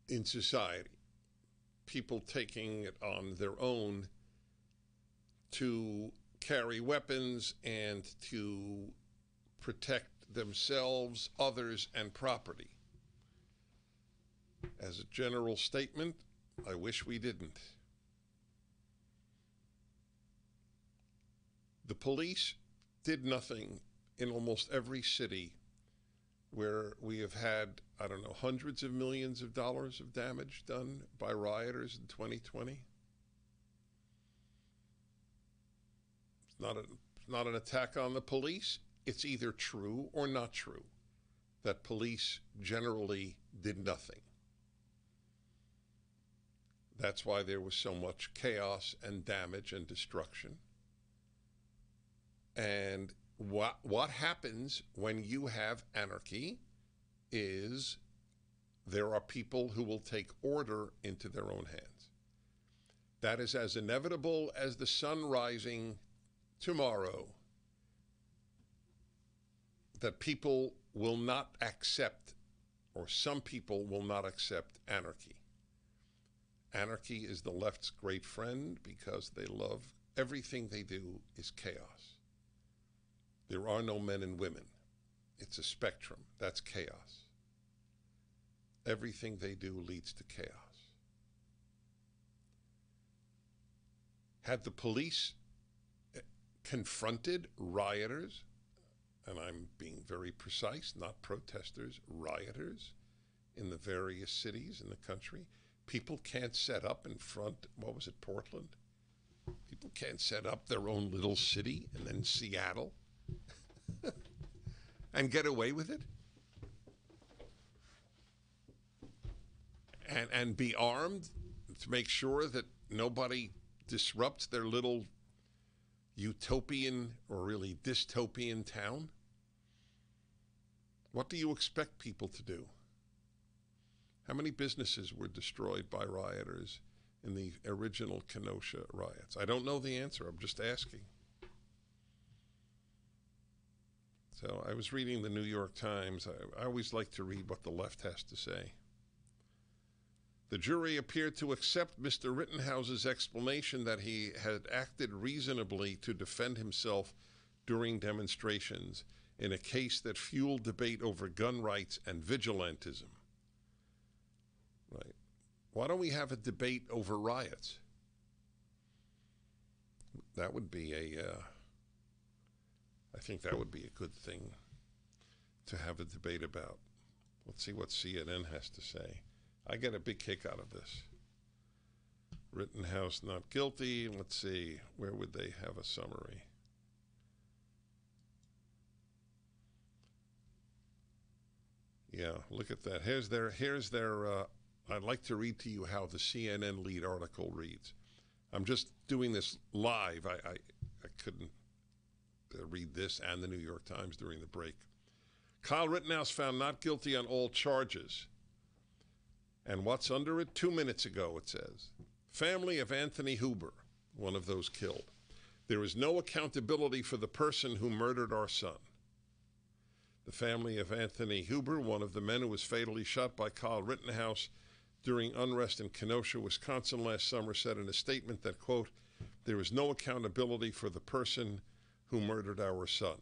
in society. People taking it on their own to carry weapons and to protect themselves, others, and property. As a general statement, I wish we didn't. The police did nothing in almost every city where we have had, I don't know, hundreds of millions of dollars of damage done by rioters in 2020. It's not an attack on the police. It's either true or not true that police generally did nothing. That's why there was so much chaos and damage and destruction. And what happens when you have anarchy is there are people who will take order into their own hands. That is as inevitable as the sun rising tomorrow, that people will not accept, or some people will not accept, anarchy. Anarchy is the left's great friend because they love everything they do is chaos. There are no men and women. It's a spectrum. That's chaos. Everything they do leads to chaos. Had the police confronted rioters, and I'm being very precise, not protesters, rioters in the various cities in the country, people can't set up in front, what was it, Portland? People can't set up their own little city and then Seattle and get away with it and be armed to make sure that nobody disrupts their little utopian or really dystopian town. What do you expect people to do? How many businesses were destroyed by rioters in the original Kenosha riots? I don't know the answer. I'm just asking. So I was reading the New York Times. I always like to read what the left has to say. The jury appeared to accept Mr. Rittenhouse's explanation that he had acted reasonably to defend himself during demonstrations in a case that fueled debate over gun rights and vigilantism. Right. Why don't we have a debate over riots? That would be I think that would be a good thing to have a debate about. Let's see what CNN has to say. I get a big kick out of this. Rittenhouse not guilty. Let's see, where would they have a summary? Yeah, look at that. Here's their I'd like to read to you how the CNN lead article reads. I'm just doing this live. I couldn't read this and the New York Times during the break. Kyle Rittenhouse found not guilty on all charges. And what's under it? 2 minutes ago, it says. Family of Anthony Huber, one of those killed. There is no accountability for the person who murdered our son. The family of Anthony Huber, one of the men who was fatally shot by Kyle Rittenhouse during unrest in Kenosha, Wisconsin last summer, said in a statement that, quote, there is no accountability for the person who murdered our son.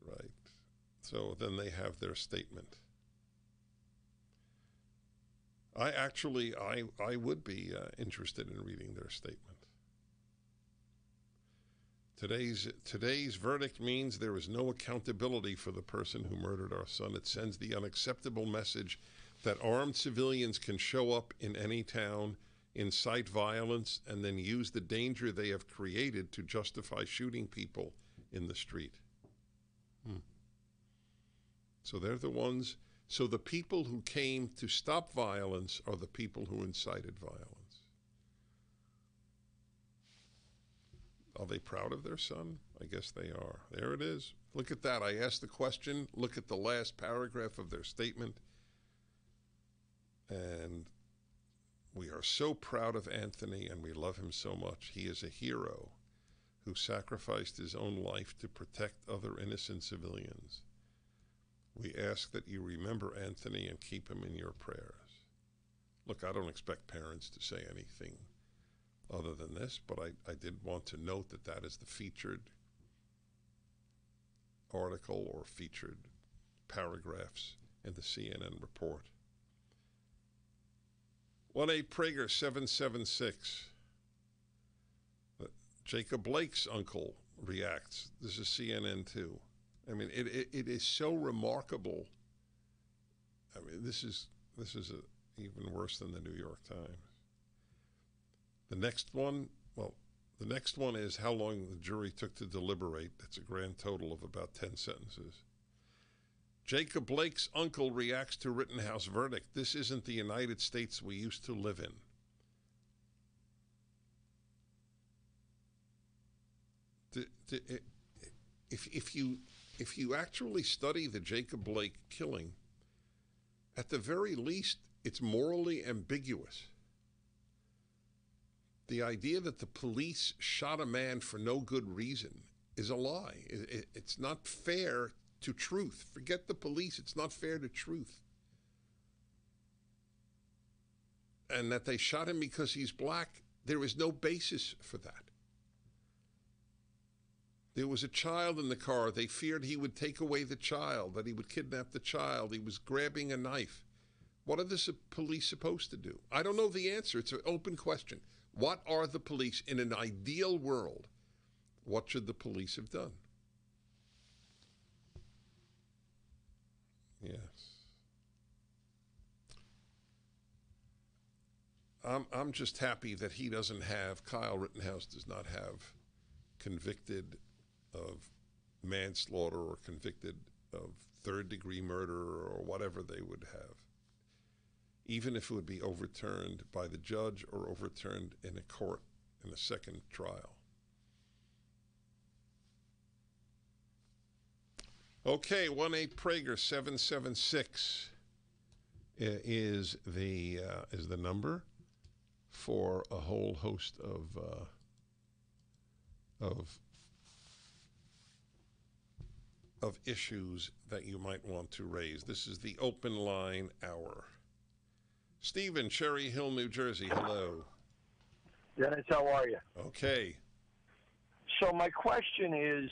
Right. So then they have their statement. I would be interested in reading their statement. Today's verdict means there is no accountability for the person who murdered our son. It sends the unacceptable message that armed civilians can show up in any town, incite violence, and then use the danger they have created to justify shooting people in the street. So they're the ones. So the people who came to stop violence are the people who incited violence. Are they proud of their son? I guess they are. There it is. Look at that. I asked the question. Look at the last paragraph of their statement. And we are so proud of Anthony and we love him so much. He is a hero who sacrificed his own life to protect other innocent civilians. We ask that you remember Anthony and keep him in your prayers. Look, I don't expect parents to say anything other than this, but I did want to note that that is the featured article or featured paragraphs in the CNN report. 1-8 Prager 776. Jacob Blake's uncle reacts. This is CNN too. I mean, it is so remarkable. I mean, this is even worse than the New York Times. The next one is how long the jury took to deliberate. That's a grand total of about 10 sentences. Jacob Blake's uncle reacts to Rittenhouse verdict. This isn't the United States we used to live in. If you actually study the Jacob Blake killing, at the very least, it's morally ambiguous. The idea that the police shot a man for no good reason is a lie. It's not fair to truth. Forget the police. It's not fair to truth. And that they shot him because he's black, there is no basis for that. There was a child in the car. They feared he would take away the child, that he would kidnap the child. He was grabbing a knife. What are the police supposed to do? I don't know the answer. It's an open question. What are the police in an ideal world? What should the police have done? Yes. I'm just happy that he doesn't have, Kyle Rittenhouse does not have convicted of manslaughter or convicted of third-degree murder or whatever they would have, even if it would be overturned by the judge or overturned in a court in a second trial. Okay, 1-8 Prager 776 is the number for a whole host of issues that you might want to raise. This is the open line hour. Stephen, Cherry Hill, New Jersey. Hello. Dennis, how are you? Okay. So my question is,